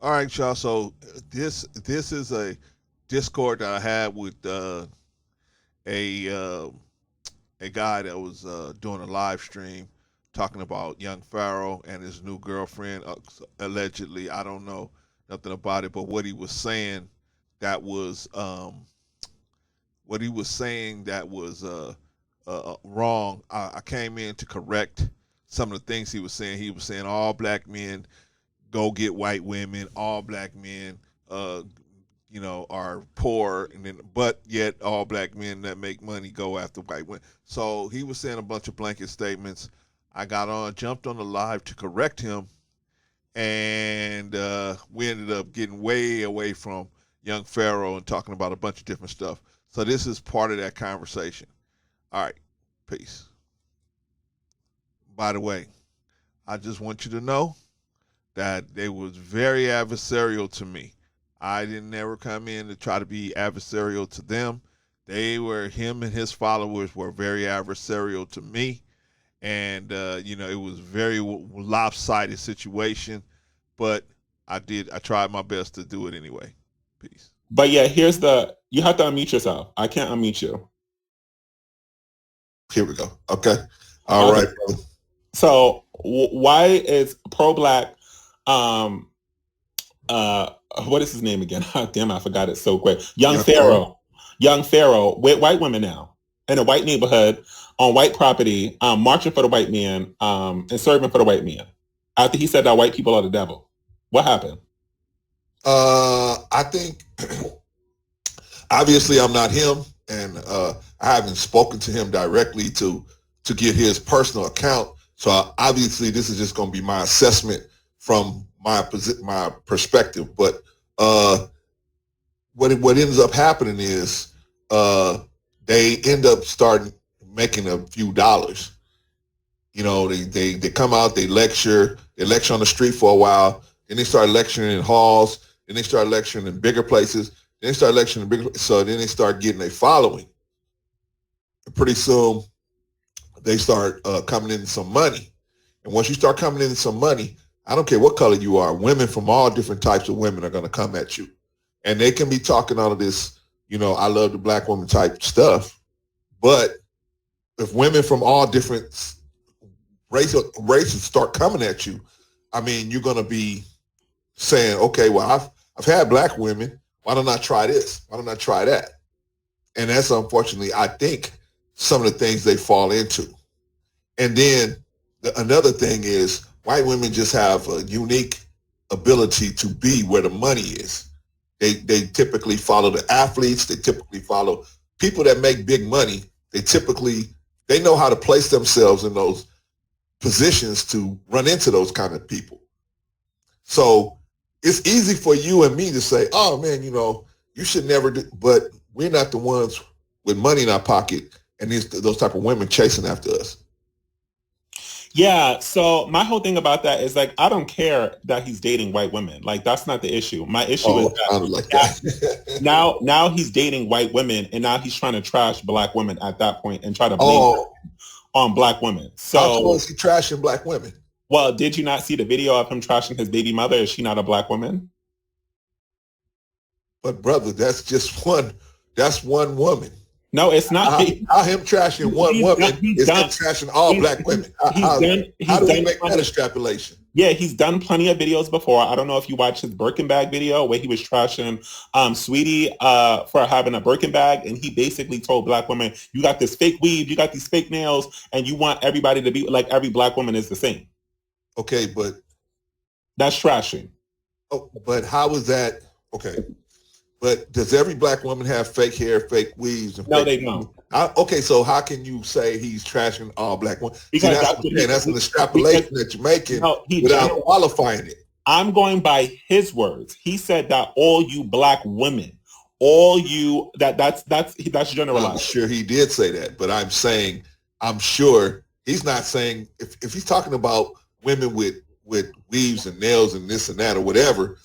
All right, y'all. So this is a Discord that I had with a uh, a guy that was doing a live stream talking about Young Pharoah and his new girlfriend. Allegedly, I don't know nothing about it, but that was what he was saying that was wrong. I came in to correct some of the things he was saying. He was saying all black men go get white women. All black men, uh, are poor, and then but yet all black men that make money go after white women. So he was saying a bunch of blanket statements. I jumped on the live to correct him, and we ended up getting way away from Young Pharaoh and talking about a bunch of different stuff. So this is part of that conversation. All right, peace. By the way, I just want you to know that they was very adversarial to me. I didn't ever come in to try to be adversarial to them. Him and his followers were very adversarial to me. And, it was very lopsided situation, but I tried my best to do it anyway. Peace. But yeah, you have to unmute yourself. I can't unmute you. Here we go. Okay. All right. So why is pro-black, what is his name again? Damn, I forgot it so quick. Young Pharoah with white women now in a white neighborhood on white property, marching for the white man, and serving for the white man. After he said that white people are the devil. What happened? I think obviously I'm not him, and I haven't spoken to him directly to get his personal account. So obviously this is just going to be my assessment from my perspective. But what ends up happening is they end up starting making a few dollars. They come out, they lecture on the street for a while, and they start lecturing in halls, and they start lecturing in bigger places, then they start lecturing in bigger, so then they start getting a following. And pretty soon they start coming in some money. And once you start coming in some money, I don't care what color you are, women from all different types of women are going to come at you. And they can be talking all of this, I love the black woman type stuff. But if women from all different races start coming at you, I mean, you're going to be saying, okay, well, I've had black women. Why don't I try this? Why don't I try that? And that's unfortunately, I think, some of the things they fall into. And then another thing is white women just have a unique ability to be where the money is. They typically follow the athletes. They typically follow people that make big money. They know how to place themselves in those positions to run into those kind of people. So it's easy for you and me to say, oh man, you should never do, but we're not the ones with money in our pocket and those type of women chasing after us. Yeah, so my whole thing about that is I don't care that he's dating white women. That's not the issue. My issue is that now he's dating white women, and now he's trying to trash black women at that point and try to blame on black women. So how is he trashing black women? Well, did you not see the video of him trashing his baby mother? Is she not a black woman? But brother, that's one woman. No, it's not. How him trashing one woman is him trashing all black women. How do we make that extrapolation? Yeah, he's done plenty of videos before. I don't know if you watched his Birkin bag video where he was trashing Sweetie for having a Birkin bag, and he basically told black women, you got this fake weave, you got these fake nails, and you want everybody to be like every black woman is the same. Okay, but that's trashing. Oh, but how is that? Okay. But does every black woman have fake hair, fake weaves? No, they don't. Okay, so how can you say he's trashing all black women? Because that's an extrapolation that you're making without qualifying it. I'm going by his words. He said that all you black women, all you that's generalized. I'm sure he did say that, but I'm sure he's not saying if he's talking about women with weaves and nails and this and that or whatever.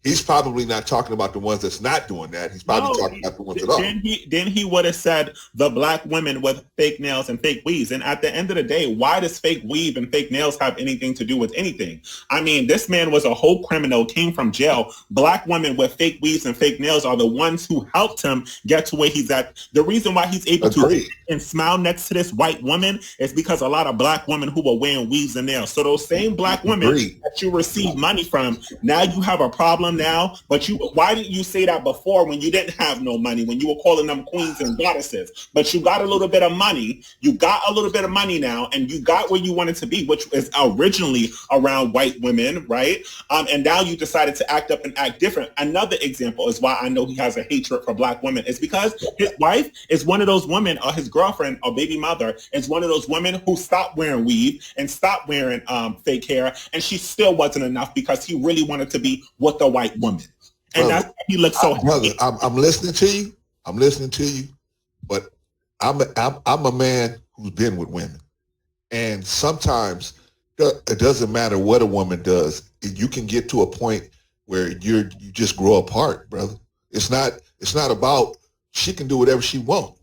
he's probably not talking about the ones that's not doing that. He's probably talking about the ones that are. Then he would have said the black women with fake nails and fake weaves. And at the end of the day, why does fake weave and fake nails have anything to do with anything? I mean, this man was a whole criminal, came from jail. Black women with fake weaves and fake nails are the ones who helped him get to where he's at. The reason why he's able to and smile next to this white woman is because a lot of black women who were wearing weaves and nails. So those same black women that you receive money from, now you have a problem now. But why didn't you say that before when you didn't have no money, when you were calling them queens and goddesses? But you got a little bit of money. You got a little bit of money now, and you got where you wanted to be, which is originally around white women, right? And now you decided to act up and act different. Another example is why I know he has a hatred for black women. It's because his wife is one of those women, or his girlfriend or baby mother is one of those women who stopped wearing weave and stopped wearing fake hair, and she still wasn't enough because he really wanted to be with the white woman. And brother, that's why he looks so brother, I'm listening to you. I'm listening to you, but I'm a man who's been with women, and sometimes it doesn't matter what a woman does. You can get to a point where you just grow apart, brother. It's not about she can do whatever she wants.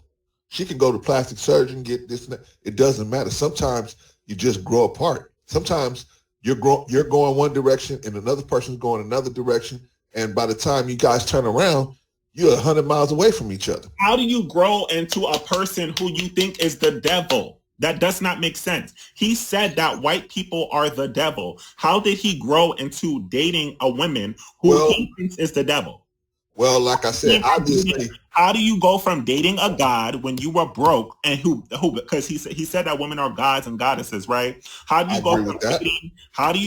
She can go to plastic surgeon, get this and that. It doesn't matter. Sometimes you just grow apart. Sometimes you're going one direction and another person's going another direction. And by the time you guys turn around, you're 100 miles away from each other. How do you grow into a person who you think is the devil? That does not make sense. He said that white people are the devil. How did he grow into dating a woman who he thinks is the devil? Well, like I said, obviously. How do you go from dating a god when you were broke and who because he said that women are gods and goddesses, right? How do you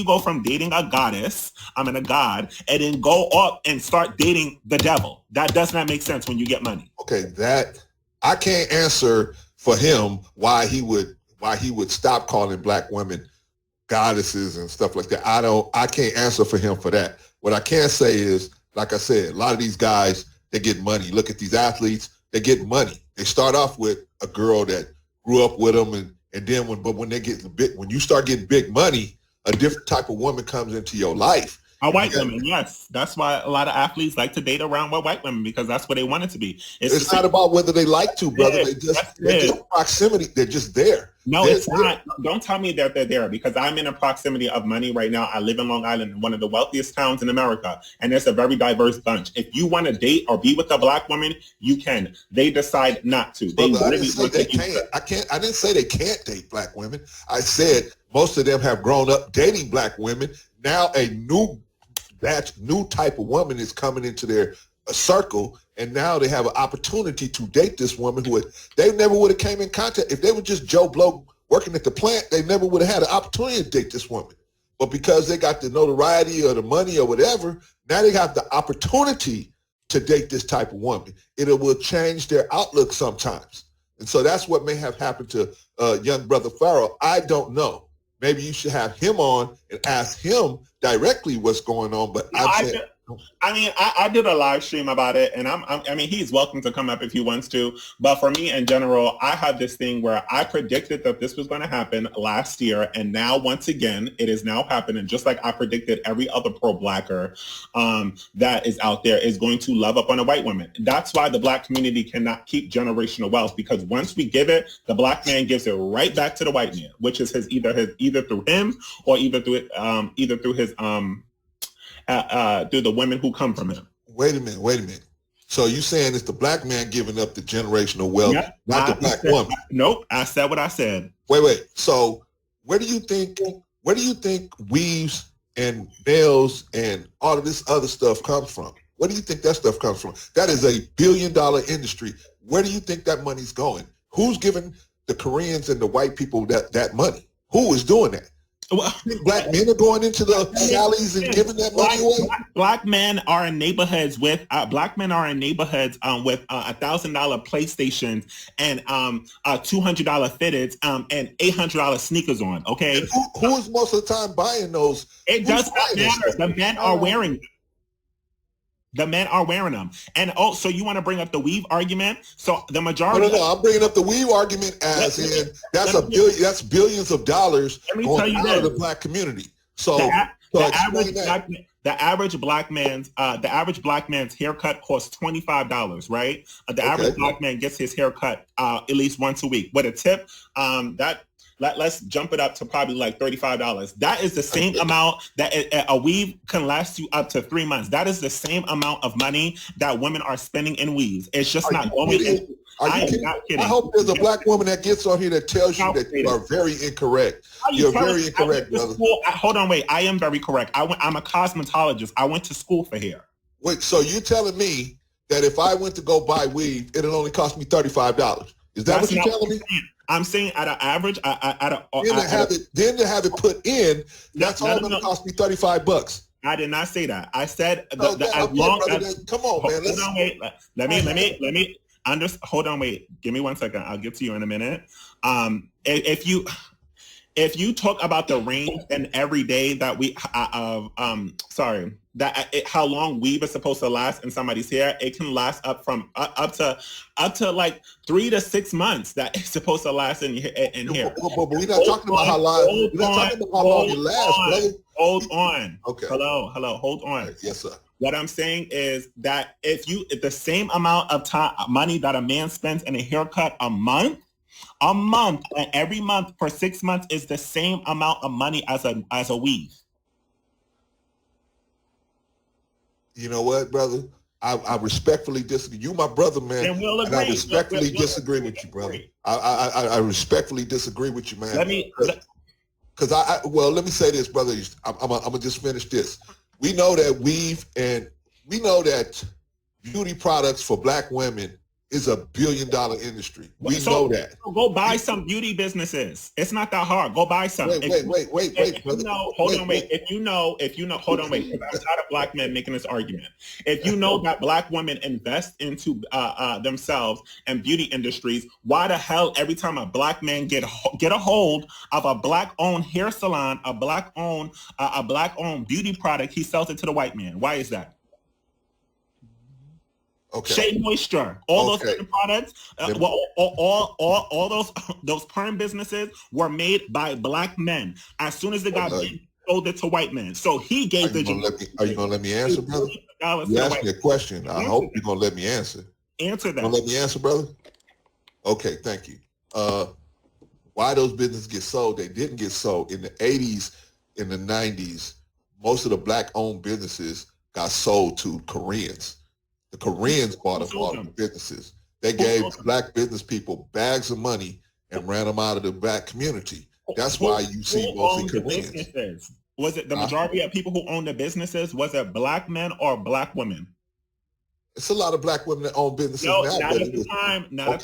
go from dating a goddess, a god, and then go up and start dating the devil? That does not make sense when you get money. Okay, that I can't answer for him why he would stop calling black women goddesses and stuff like that. I can't answer for him for that. What I can say is, like I said, a lot of these guys, they get money. Look at these athletes, they get money. They start off with a girl that grew up with them, and then when you start getting big money, a different type of woman comes into your life. A white woman, yes. That's why a lot of athletes like to date around with white women, because that's what they want it to be. It's not about whether they like to, brother. They're just proximity. They're just there. No, it's not. Don't tell me that they're there, because I'm in a proximity of money right now. I live in Long Island, one of the wealthiest towns in America, and there's a very diverse bunch. If you want to date or be with a black woman, you can. They decide not to. I didn't say they can't. I didn't say they can't date black women. I said most of them have grown up dating black women. Now a new type of woman is coming into their circle, and now they have an opportunity to date this woman who they never would have came in contact. If they were just Joe Blow working at the plant, they never would have had an opportunity to date this woman. But because they got the notoriety or the money or whatever, now they have the opportunity to date this type of woman. It will change their outlook sometimes. And so that's what may have happened to young brother Pharoah. I don't know. Maybe you should have him on and ask him directly what's going on. But I did a live stream about it, and I mean, he's welcome to come up if he wants to. But for me in general, I have this thing where I predicted that this was going to happen last year, and now once again, it is now happening. Just like I predicted, every other pro-blacker that is out there is going to love up on a white woman. That's why the black community cannot keep generational wealth, because once we give it, the black man gives it right back to the white man, which is either through him or either through the women who come from him. Wait a minute. So you saying it's the black man giving up the generational wealth, not the black woman? Nope, I said what I said. Wait. So where do you think weaves and nails and all of this other stuff comes from? Where do you think that stuff comes from? That is $1 billion industry. Where do you think that money's going? Who's giving the Koreans and the white people that money? Who is doing that? Well, black men are going into the alleys and giving that money away. Black men are in neighborhoods with $1,000 PlayStations and $200 fitteds and $800 sneakers on. Okay, and who is most of the time buying those? It does not matter. The men are wearing them. The men are wearing them. And so you want to bring up the weave argument? So the majority. No. I'm bringing up the weave argument as in that's billions of dollars going out of the black community. So So explain that. The average black man's haircut costs $25, right? The average black man gets his haircut at least once a week with a tip. Let's jump it up to probably like $35. That is the same amount that a weave can last you up to 3 months. That is the same amount of money that women are spending in weaves. It's just not going. I am not kidding. I hope there's a black woman that gets on here that tells you that you are very incorrect. You're very incorrect, brother. Hold on, wait. I am very correct. I'm a cosmetologist. I went to school for hair. Wait, so you're telling me that if I went to go buy weave, it'll only cost me $35? Is that what you're telling me? I'm saying at an average, then to have it put in, that's all going to cost me $35. I did not say that. I said come on, man. Let me. Hold on, wait. Give me 1 second. I'll get to you in a minute. If you talk about the range and every day that how long weave is supposed to last in somebody's hair, it can last up to like 3 to 6 months. That is supposed to last in hair. But we're not talking about how long. We're not talking about how long it lasts, brother. Hold on. Okay. Hello. Hold on. Right. Yes, sir. What I'm saying is that if the same amount of money that a man spends in a haircut a month, and every month for 6 months is the same amount of money as a weave. You know what, brother? I respectfully disagree. You my brother, man. And I respectfully disagree with you, brother. I respectfully disagree with you, man. Let me say this, brother. I'm gonna just finish this. We know that weave and we know that beauty products for black women is $1 billion industry. We know that. So go buy some beauty businesses. It's not that hard. Go buy some. Wait, brother. Hold on, wait. If you know, hold on, wait. Because I'm tired of black men making this argument. If you know that black women invest into themselves and beauty industries, why the hell every time a black man get a hold of a black-owned hair salon, a black-owned beauty product, he sells it to the white man? Why is that? Okay. Shea Moisture, all those different products, all those perm businesses were made by black men. As soon as they got big, sold it to white men. So he gave Are you gonna let me answer, brother? You asked me a question. I hope you're gonna let me answer. Answer that. You gonna let me answer, brother? Okay, thank you. Why those businesses get sold? They didn't get sold in the 80s, in the 90s. Most of the black-owned businesses got sold to Koreans. The Koreans bought up all the businesses. They gave black business people bags of money and ran them out of the black community. That's why you see mostly Koreans. Was it the majority of people who own the businesses? Was it black men or black women? It's a lot of black women that own businesses now. Not at the time. Not at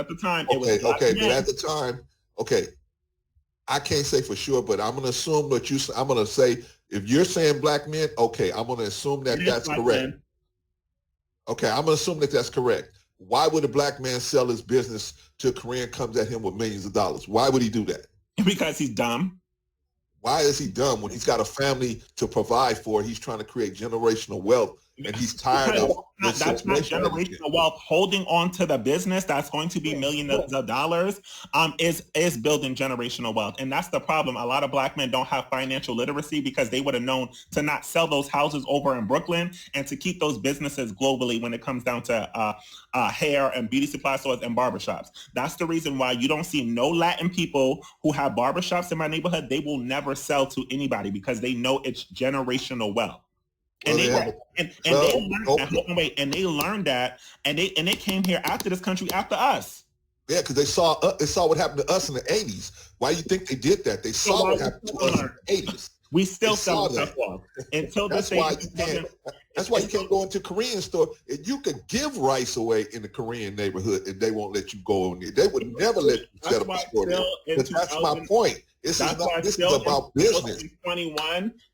the time. It was but at the time, I can't say for sure, but I'm going to assume that I'm going to say, if you're saying black men, I'm going to assume that that's correct. Okay, I'm going to assume that that's correct. Why would a black man sell his business to a Korean comes at him with millions of dollars? Why would he do that? Because he's dumb. Why is he dumb when he's got a family to provide for? He's trying to create generational wealth, and he's tired of that's not generational wealth. Holding on to the business that's going to be millions of dollars is building generational wealth. And that's the problem. A lot of black men don't have financial literacy because they would have known to not sell those houses over in Brooklyn and to keep those businesses globally when it comes down to hair and beauty supply stores and barbershops. That's the reason why you don't see no Latin people who have barbershops in my neighborhood. They will never sell to anybody because they know it's generational wealth. And they learned that, and they came here after this country, after us. Yeah, because they saw what happened to us in the 80s. Why do you think they did that? They saw what happened to us in the 80s. We still sell stuff off until that's why you can't. That's why you can't go into a Korean store. If you could give rice away in the Korean neighborhood, and they won't let you go in there. They would never let you set up a store there. But that's my point. This is about business.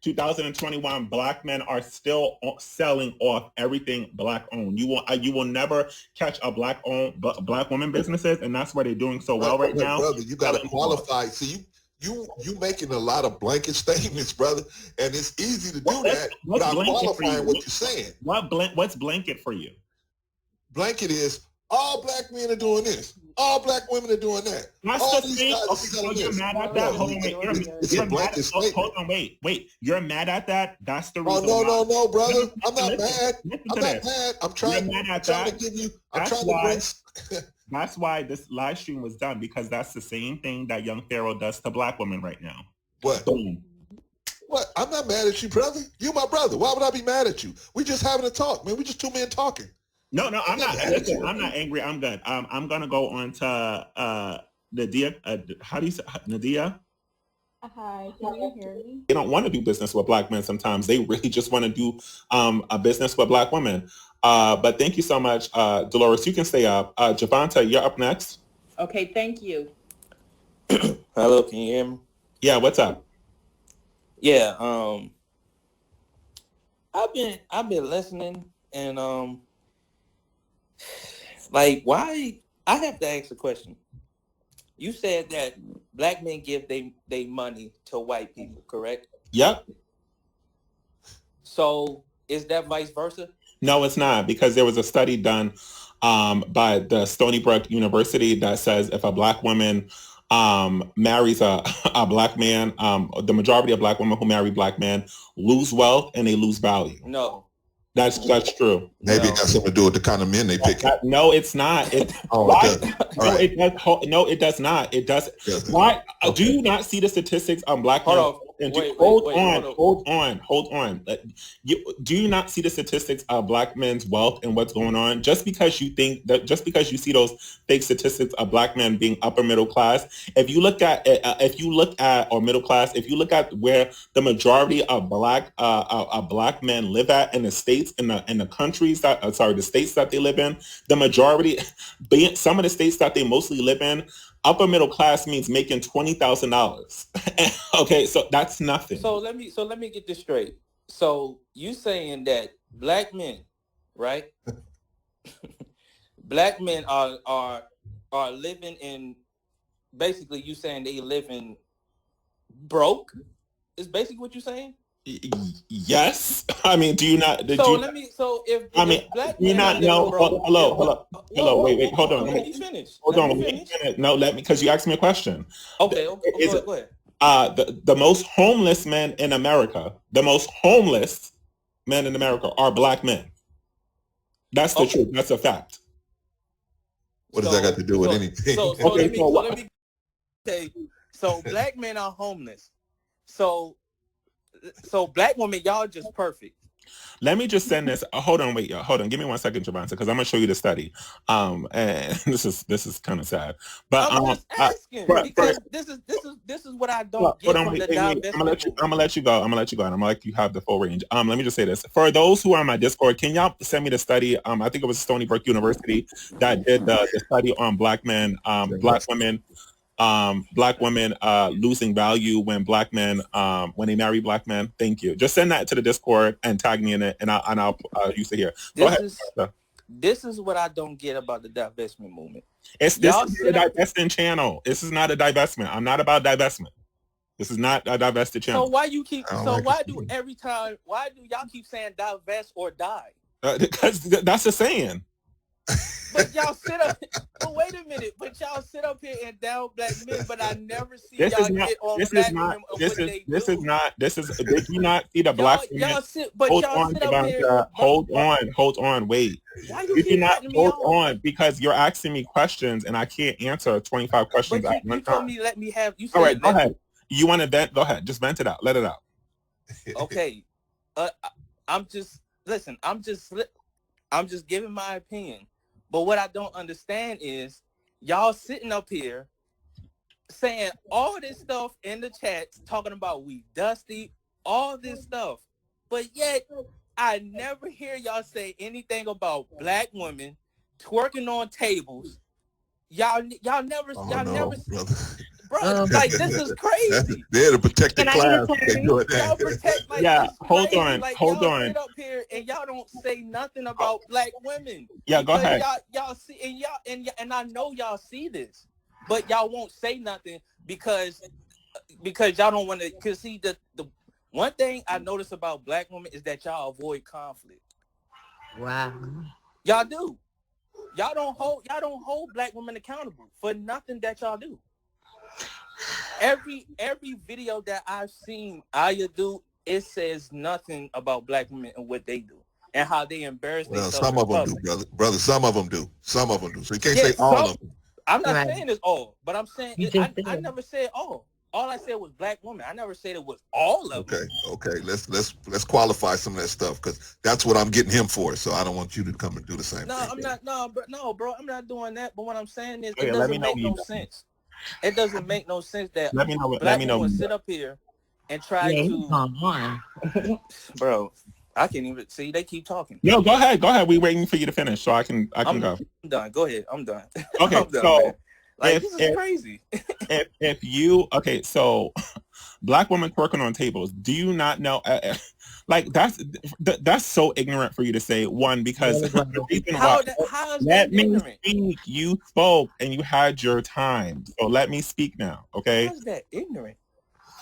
2021, black men are still selling off everything black owned. You will never catch a black woman businesses, and that's why they're doing so well right now. Brother, you got to qualify. See, you making a lot of blanket statements, brother, and it's easy to do that without qualifying what you're saying. What's blanket for you? Blanket is All black men are doing this. All black women are doing that. That's All the these thing. guys are Okay, so selling you're this. mad at that? Hold on, wait. You're mad at, hold on, wait. You're mad at that? That's the reason. No, brother. I'm not mad. Listen I'm not mad. I'm trying to give you. I'm trying to bring. That's why this live stream was done, because that's the same thing that Young Pharoah does to black women right now. What? Boom. What? I'm not mad at you, brother. You my brother. Why would I be mad at you? We just having a talk, man. We just two men talking. No, I'm not. Listen, I'm not angry. I'm good. I'm gonna go on to Nadia. How do you say Nadia? Hi, can you hear me? They don't want to do business with black men sometimes. They really just want to do a business with black women. But thank you so much, Dolores. You can stay up. Javonta, you're up next. Okay, thank you. Hello, can you hear me? Yeah, what's up? Yeah, I've been listening, and like, why? I have to ask a question. You said that black men give they money to white people, correct? Yep. So is that vice versa? No, it's not, because there was a study done by the Stony Brook University that says if a black woman marries a black man, the majority of black women who marry black men lose wealth and they lose value. No. That's true. Maybe it got something to do with the kind of men they pick. No, it's not. It does not. It does. Why? Okay. Do you not see the statistics on black men? Hold on. Do you not see the statistics of black men's wealth and what's going on? Just because you think that, just because you see those fake statistics of black men being upper middle class, if you look at or middle class, if you look at where the majority of black men live at in the states, in the countries that the states that they live in, the majority, some of the states that they mostly live in, upper middle class means making $20,000. Okay, so that's nothing. So let me get this straight. So you saying that black men, right? Black men are living in, basically you saying they living broke? Is basically what you're saying? Yes. I mean, do you not? Wait, hold on. Let me finish. No, because you asked me a question. Okay, go ahead. The most homeless men in America, are black men. That's the truth. That's a fact. What does that got to do with anything? So black men are homeless. So black women, y'all just perfect. Let me just send this. Hold on, wait, y'all. Hold on. Give me 1 second, Javonta, because I'm gonna show you the study. And this is kind of sad. But I'm just asking because this is what I don't get from the divestment. I'm gonna let you go. And I'm gonna let you have the full range. Let me just say this. For those who are on my Discord, can y'all send me the study? I think it was Stony Brook University that did the study on black men, black women losing value when black men when they marry black men. Thank you. Just send that to the Discord and tag me in it, and I'll use it here. This is what I don't get about the divestment movement. This is a divestment channel. This is not a divestment. I'm not about divestment. This is not a divested channel. So why do y'all keep saying divest or die? Because that's a saying. But y'all sit up. But wait a minute. But y'all sit up here and down black men. But I never see y'all get on black men. Did you not see the black men? Hold on. Wait. Did you not hold on? Because you're asking me questions and I can't answer 25 questions at one time. You told me let me have. You all right? Go ahead. You want to vent? Go ahead. Just vent it out. Let it out. Okay. I'm just giving my opinion. But what I don't understand is y'all sitting up here saying all this stuff in the chat, talking about we dusty, all this stuff. But yet I never hear y'all say anything about black women twerking on tables. Y'all never bro, like this is crazy. They're to protect the class. Y'all protect, like, yeah, hold crazy. on, like, hold y'all on. Sit up here and y'all don't say nothing about black women. Yeah, go ahead. Y'all see, and I know y'all see this, but y'all won't say nothing because y'all don't want to. Cause see, the one thing I notice about black women is that y'all avoid conflict. Wow. Y'all do. Y'all don't hold black women accountable for nothing that y'all do. Every video that I've seen Aya do, it says nothing about black women and what they do and how they embarrass themselves. Some of them do, brother. Some of them do. So you can't say all of them. I'm not saying it's all, but I'm saying I never said all. All I said was black women. I never said it was all of them. Okay. Let's qualify some of that stuff because that's what I'm getting him for. So I don't want you to come and do the same thing. I'm not. No, bro. I'm not doing that. But what I'm saying is, it doesn't make no sense. It doesn't make no sense that black women sit up here and try to. Bro, I can't even see. They keep talking. No, go ahead. We're waiting for you to finish so I can go. I'm done. Go ahead. I'm done. Okay, I'm done, so man. Like, this is crazy. So black women twerking on tables. Do you not know? Like that's so ignorant for you to say. One, because the reason why. How is that ignorant? Speak. You spoke and you had your time. So let me speak now. Okay. How is that ignorant?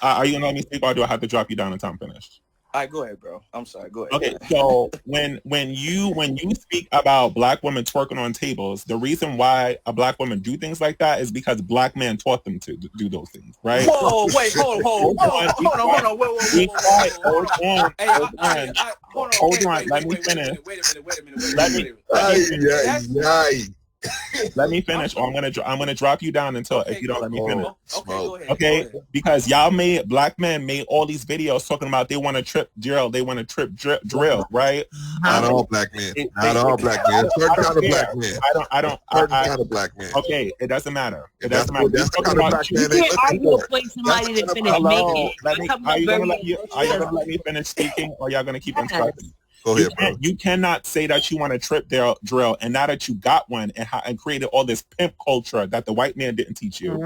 Are you gonna let me speak, or do I have to drop you down until I'm finished? All right, go ahead, bro. I'm sorry. Go ahead. Okay, so when you speak about black women twerking on tables, the reason why a black woman do things like that is because black men taught them to do those things, right? Whoa, wait, hold on, wait. Hold on. Let me finish. Let me finish, or I'm gonna drop you down until if you don't let me finish. Okay, go ahead. Okay, because black men made all these videos talking about they want to trip drill, right? Not all black men. Not all black men. Certain kind of black men. Certain kind of black men. Okay, it doesn't matter. That's the kind of black man. You can't argue somebody to finish making. Are you gonna let me finish speaking, or y'all gonna keep interrupting? Go ahead, bro. You cannot say that you want to trip drill, and now that you got one and created all this pimp culture that the white man didn't teach you.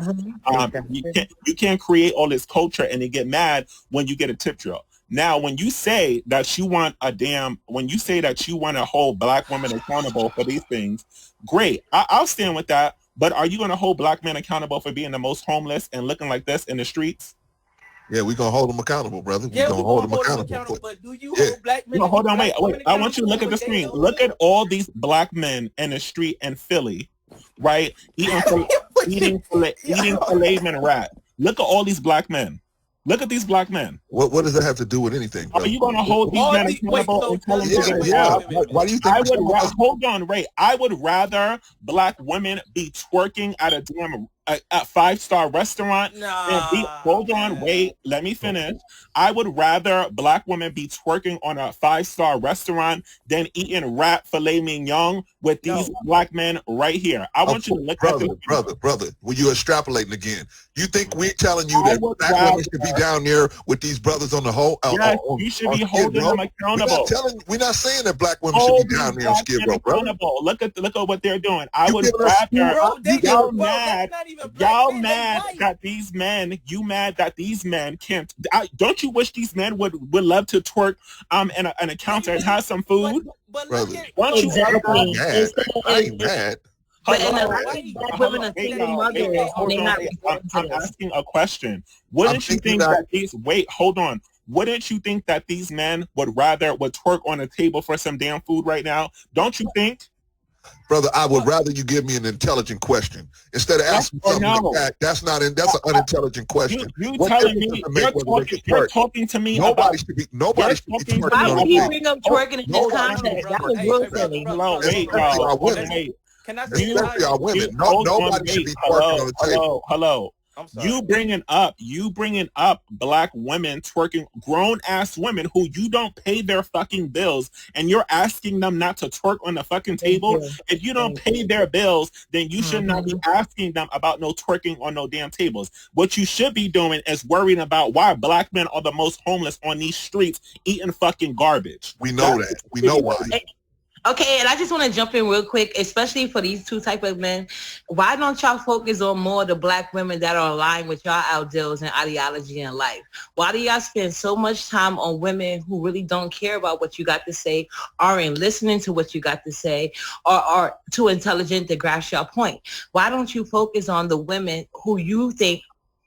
You can't create all this culture and then get mad when you get a tip drill. Now, when you say that you want to hold black women accountable for these things, great. I'll stand with that. But are you going to hold black men accountable for being the most homeless and looking like this in the streets? Yeah, we're going to hold them accountable, brother. We're going to hold them accountable. But do you hold black men? No, hold on, wait. I want you to look at the screen. Look at all these black men in the street in Philly, right? Eating filet and rat. Look at all these black men. Look at these black men. What does that have to do with anything, bro? Are you going to hold these men accountable and tell them to get a job? Why do you think? Hold on, Ray. I would rather black women be twerking at a damn a 5-star restaurant. Hold on, wait. Let me finish. I would rather black women be twerking on a 5-star restaurant than eating rat filet mignon with these black men right here. I want you to look at this. Brother, when you're extrapolating again, you think we're telling you that black women should be down there with these brothers on the whole? Yes, you should be holding them accountable. We're not saying that black women should be down there on Skid Row, bro. Look at what they're doing. I would rather. Y'all mad that these men can't. Don't you wish these men would love to twerk in a counter and have some food? But brother, I ain't mad. I'm asking a question. Wouldn't you think that these men would twerk on a table for some damn food right now? Don't you think? Brother, I would rather you give me an intelligent question instead of asking something like that. That's an unintelligent question. You're talking to me. Nobody should be twerking. Why would he bring up twerking in this context? That was real silly. Wait, can I say women? Nobody should be twerking on the table. Hello. You bringing up black women twerking, grown ass women who you don't pay their fucking bills, and you're asking them not to twerk on the fucking table. If you don't pay their bills, then you should not be asking them about no twerking on no damn tables. What you should be doing is worrying about why black men are the most homeless on these streets eating fucking garbage. We know that. We know why. Okay, and I just want to jump in real quick, especially for these two type of men. Why don't y'all focus on more of the black women that are aligned with y'all ideals and ideology in life? Why do y'all spend so much time on women who really don't care about what you got to say, aren't listening to what you got to say, or are too intelligent to grasp your point? Why don't you focus on the women who you think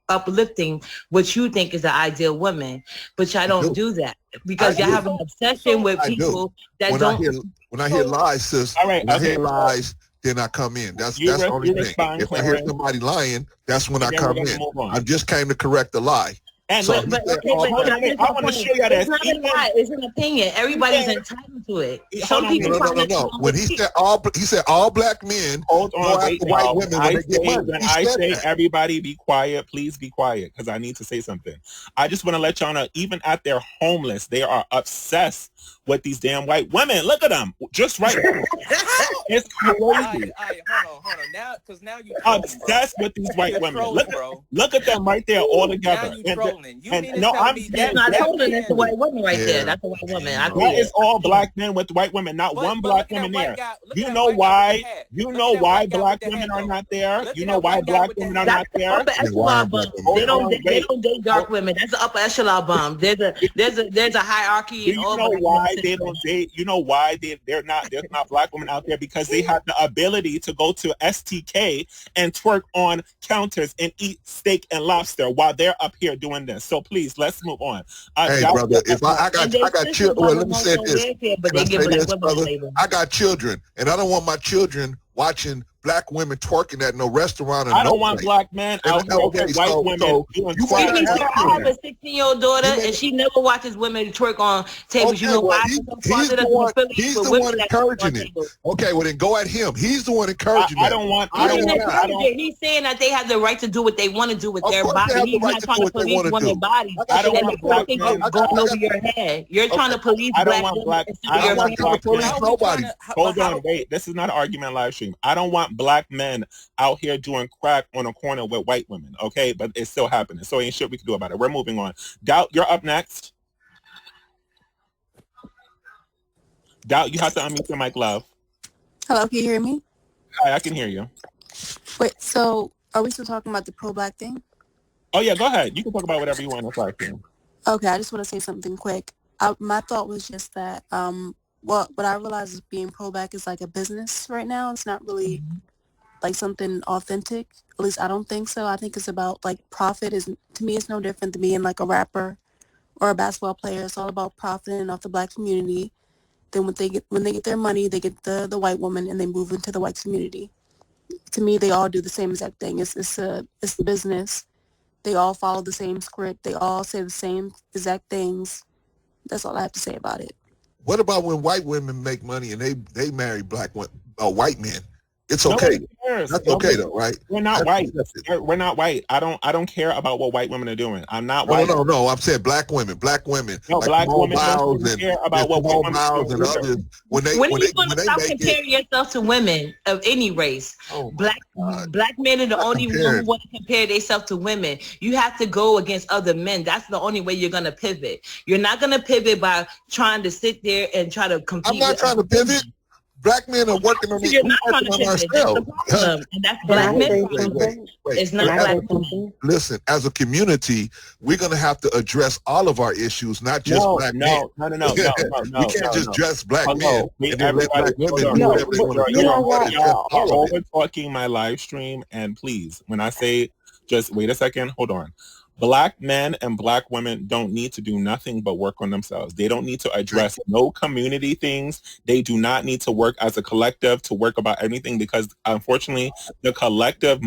uplifting what you think is the ideal woman, but y'all don't do that because y'all have an obsession with people that don't. When I hear lies, sis, I hear lies, then I come in. That's You the only thing. respond, If I hear Clarence. somebody lying, that's when I And then we're come gonna in. move on. I just came to correct the lie. And So look, he but said okay, all but hold black. on, I want to show you It's this. not a lie. It's an opinion. Everybody's entitled to it. Some Hold on, people find it No. When he said all black men hold go on, after wait, white y'all. women when they get money. When He I said say that. everybody be quiet, please be quiet, because I need to say something. I just want to let y'all know, even at their homeless, they are obsessed with these damn white women. Look at them, just right. It's crazy. All right, hold on. Now you trolling, Obsessed with these white You're women. trolling, bro. Look at them right there all Now together. you trolling. You mean to no, tell I'm me saying That's not black trolling. That's a men? white woman right Yeah. there. That's a white woman. I see that it. is all black men with white women, not one But black look at that woman white there. guy. Look You at that know white guy why? with the hat. You Look know at that why white guy black with the women hat, are though. not there. Look You at know that why white guy black with the women hat. are not That's the there. upper Yeah, why echelon am black bum. women They there? don't date dark women. That's the upper echelon bum. There's a hierarchy Do in you all know black why women they systems. don't date? You know why there's not black women out there? Because they have the ability to go to STK and twerk on counters and eat steak and lobster while they're up here doing this. So please, let's move on. Hey, brother, if I And got they children, sisters well, on let me say emotional this. welfare, but Can I they give say black this, women brother? a label. I got children, and I don't want my children watching black women twerking at no restaurant or I no don't want place. black men And out here okay, with white so women doing you twerk. gotta Excuse me, have sir. I have children. a 16-year-old daughter, You may- and she never watches women twerk on tables. You Okay, know well, why? Because her father doesn't affiliate he's with the women one that twerk on encouraging it. tables. Okay, well then go at him. He's the one encouraging I that. don't want. He I don't didn't want I that. encourage it. He's saying that they have the right to do what they want to do with Of their course they body. have the He's right not to trying do to what they police want to women's do. bodies. I got don't the And want that's what I black think men. is going over your head. You're trying to police I don't black want women black. instead I of don't your I'm want not trying to black parents. police men. How we trying nobody. to? Hold on, wait. This is not an argument live stream. I don't want black men out here doing crack on a corner with white women, okay? But it's still happening. So ain't shit we can do about it. We're moving on. Doubt, you're up next. Doubt, you have to unmute your mic, love. Hello, can you hear me? Hi, I can hear you. Wait, so are we still talking about the pro-black thing? Oh, yeah, go ahead. You can talk about whatever you want. That's live stream. Okay, I just want to say something quick. My thought was just that what I realize is being pro-black is like a business right now. It's not really like something authentic. At least I don't think so. I think it's about like profit. Is to me, it's no different than being like a rapper or a basketball player. It's all about profiting off the black community. Then when they get their money, they get the white woman and they move into the white community. To me, they all do the same exact thing. It's the business. They all follow the same script. They all say the same exact things. That's all I have to say about it. What about when white women make money and they marry white men? It's okay. Nobody cares. That's Nobody- okay though, right? We're not That's white. accepted. We're not white. I don't care about what white women are doing. I'm not white. No. I'm saying black women. No, Like black Simone women Biles don't and care about what white Simone women Biles do and either. others when When are you going when to they stop make it. comparing yourself to women of any race? Oh my Black God. black men are the Not only one comparing. who want to compare themselves to women. You have to go against other men. That's the only way you're going to pivot. You're not going to pivot by trying to sit there and try to compete. I'm not with trying to other women. pivot. Black men are working on You're not trying to pivot. That's the ourselves. problem. And that's Can black I men. say problem. something? It's Can not I black say women. something? Listen, as a community, we're going to have to address all of our issues, not just black men. No. We can't just dress black men Hello, and then let black women do No, whatever they but want to you do. know We got what? to address You're all of it. over talking my live stream, and please, when I say just wait a second, hold on. Black men and black women don't need to do nothing but work on themselves. They don't need to address no community things. They do not need to work as a collective to work about anything because unfortunately the collective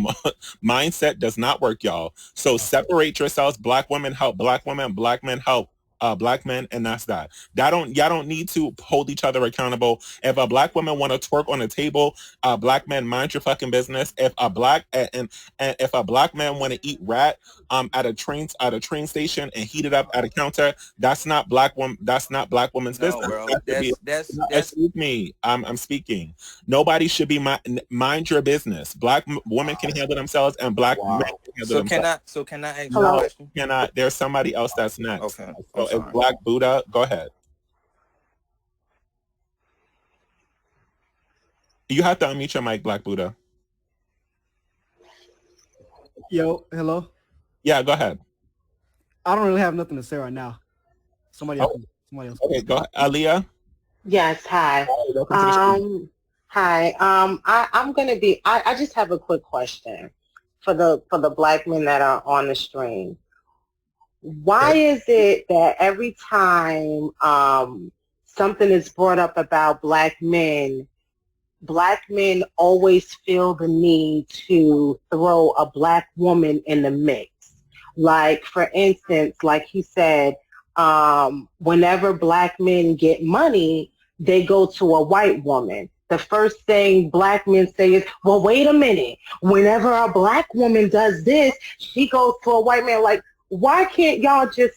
mindset does not work, y'all. So separate yourselves. Black women help black women, black men help black men, and that's that. Y'all don't need to hold each other accountable. If a black woman want to twerk on a table, black men, mind your fucking business. If a black and if a black man want to eat rat at a train station and heat it up at a counter, that's not black woman's No, business. bro. That should be- That's excuse me. I'm speaking. Nobody should be mind your business. Black women can handle themselves, and black men can handle themselves. Can I ask you a No, question? cannot. There's somebody else that's next. Okay. So I'm if sorry. Black Buddha, go ahead. You have to unmute your mic, Black Buddha. Yo, hello. Yeah, go ahead. I don't really have nothing to say right now. Somebody else. Okay, go ahead. Aaliyah. Yes, hi. Welcome to the show. Hi. I'm gonna be I just have a quick question for the black men that are on the stream. Why is it that every time something is brought up about black men, black men always feel the need to throw a black woman in the mix. Like, for instance, like he said, whenever black men get money, they go to a white woman. The first thing black men say is, well, wait a minute. Whenever a black woman does this, she goes to a white man. Like, why can't y'all just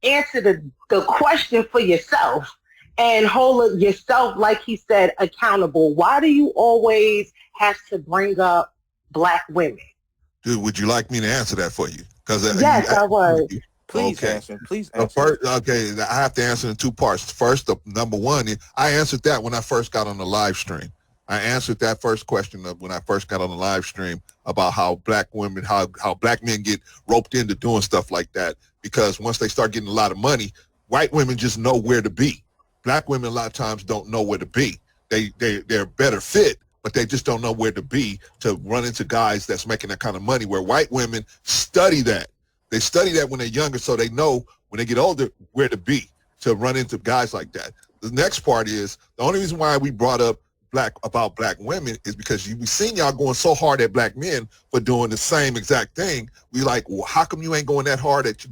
answer the question for yourself and hold yourself, like he said, accountable? Why do you always have to bring up black women? Dude, would you like me to answer that for you? Because yes, I would. Please answer. Please answer. First, okay, I have to answer in two parts. First, number one, I answered that when I first got on the live stream. I answered that first question when I first got on the live stream about how black women, how black men get roped into doing stuff like that. Because once they start getting a lot of money, white women just know where to be. Black women a lot of times don't know where to be. They're better fit, but they just don't know where to be to run into guys that's making that kind of money, where white women study that. They study that when they're younger, so they know when they get older where to be to run into guys like that. The next part is, the only reason why we brought up about black women is because we seen y'all going so hard at black men for doing the same exact thing. We like, well, how come you ain't going that hard at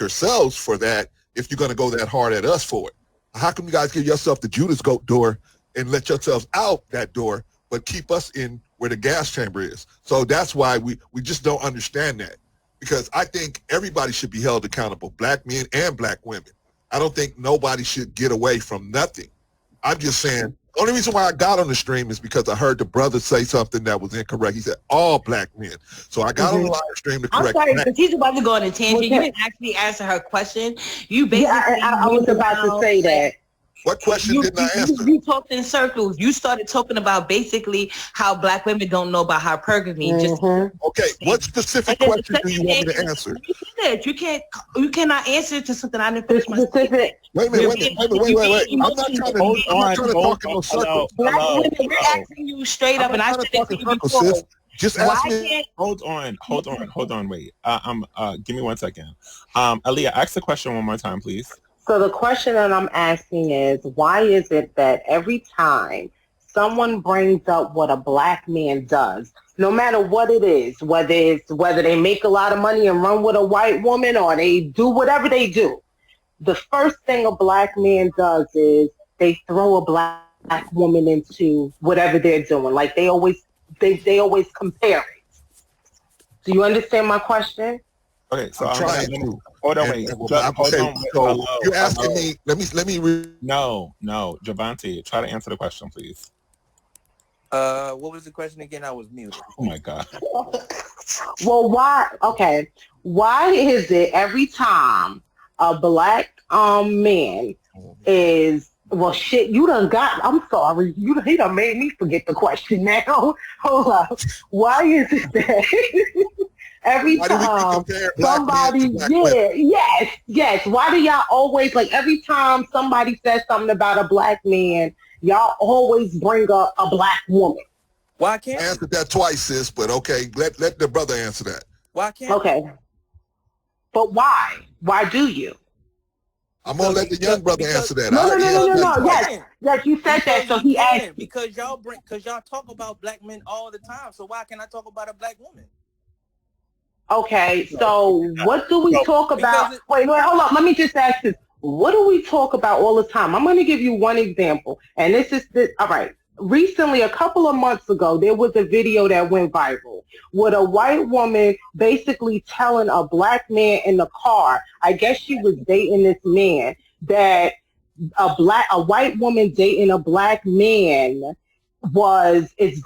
yourselves for that if you're going to go that hard at us for it? How come you guys give yourself the Judas goat door and let yourselves out that door, but keep us in where the gas chamber is? So that's why we just don't understand that. Because I think everybody should be held accountable, black men and black women. I don't think nobody should get away from nothing. I'm just saying, the only reason why I got on the stream is because I heard the brother say something that was incorrect. He said all black men. So I got on the live stream to correct. I'm sorry, because he's about to go on a tangent. You didn't actually answer her question. You basically... I was about to say that. What question didn't I answer? You talked in circles. You started talking about basically how black women don't know about hypergamy. Okay, what specific question do you want me to answer? You cannot answer to something I didn't finish my statement. Wait. I'm not trying to talk in no circles. We're asking you straight up, and I said it to you before. Just ask me. Hold on, wait. Give me 1 second. Aaliyah, ask the question one more time, please. So the question that I'm asking is, why is it that every time someone brings up what a black man does, no matter what it is, whether they make a lot of money and run with a white woman or they do whatever they do, the first thing a black man does is they throw a black woman into whatever they're doing. Like they always compare it. Do you understand my question? Okay, so I'm trying to. Hold on, wait. So you're asking me. Let me. No, Javante, try to answer the question, please. What was the question again? I was muted. Oh my God. Well, why? Okay, why is it every time a black man is shit? You done got. I'm sorry. He done made me forget the question now. Hold up. Why is it that? Every time somebody, yes. Why do y'all always, like, every time somebody says something about a black man, y'all always bring up a black woman? Why can't I answered that twice, sis, but okay, let the brother answer that. Why can't Okay. But why? Why do you? I'm going to let the young brother answer that. No. Yes, you said that, so he asked. Because y'all talk about black men all the time, so why can't I talk about a black woman? Okay, so what do we talk about? Wait, hold on. Let me just ask this. What do we talk about all the time? I'm going to give you one example. And all right. Recently, a couple of months ago, there was a video that went viral with a white woman basically telling a black man in the car, I guess she was dating this man, that a white woman dating a black man it's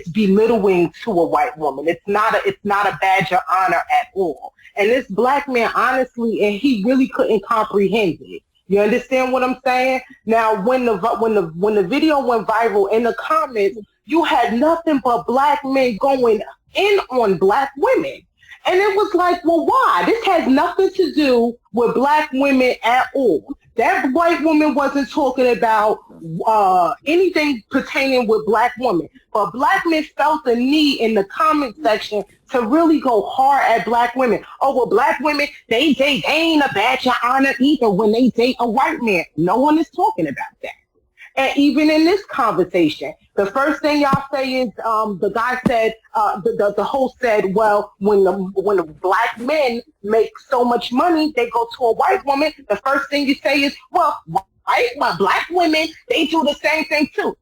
belittling to a white woman. It's not a badge of honor at all. And this black man, honestly, and he really couldn't comprehend it. You understand what I'm saying? Now, when the video went viral, in the comments, you had nothing but black men going in on black women. And it was like, well, why? This has nothing to do with black women at all. That white woman wasn't talking about anything pertaining with black women. But black men felt the need in the comment section to really go hard at black women. Oh, well, black women, they ain't a badge of honor either when they date a white man. No one is talking about that. And even in this conversation, the first thing y'all say is the guy said, the host said, well, when the black men make so much money, they go to a white woman. The first thing you say is, well, black women, they do the same thing too.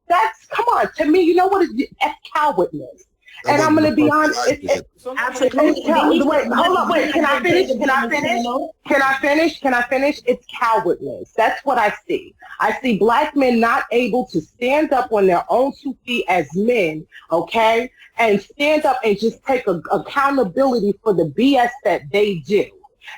Come on, to me, you know what is that's cowardness. And I'm going to be honest. Absolutely. Wait, hold up. Wait, can I finish? It's cowardness. That's what I see. I see black men not able to stand up on their own 2 feet as men, okay, and stand up and just take accountability for the BS that they do.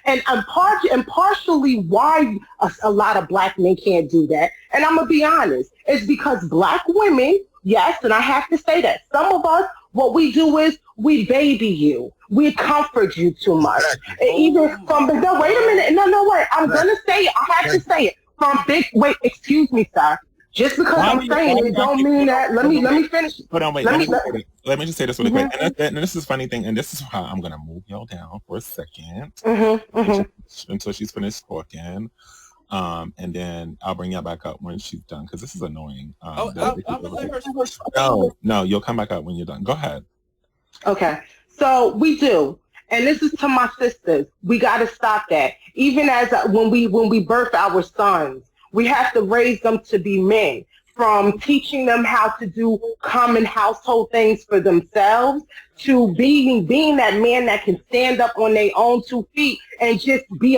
And partially why a lot of black men can't do that, and I'm going to be honest, is because black women, yes, and I have to say that, some of us, what we do is we baby you. We comfort you too much. Even from the, no, wait a minute. No, wait. I'm going to say it. I have to say it. Wait, excuse me, sir. Just because I'm saying it don't mean that. Let me finish. Hold on, wait. Let me just say this really quick. And this is a funny thing, and this is how I'm going to move y'all down for a second until she's finished talking. And then I'll bring y'all back up when she's done, because this is annoying. I'm gonna let her. No, you'll come back up when you're done. Go ahead. Okay, so we do, and this is to my sisters. We got to stop that. Even as when we birth our sons, we have to raise them to be men. From teaching them how to do common household things for themselves to being that man that can stand up on their own 2 feet and just be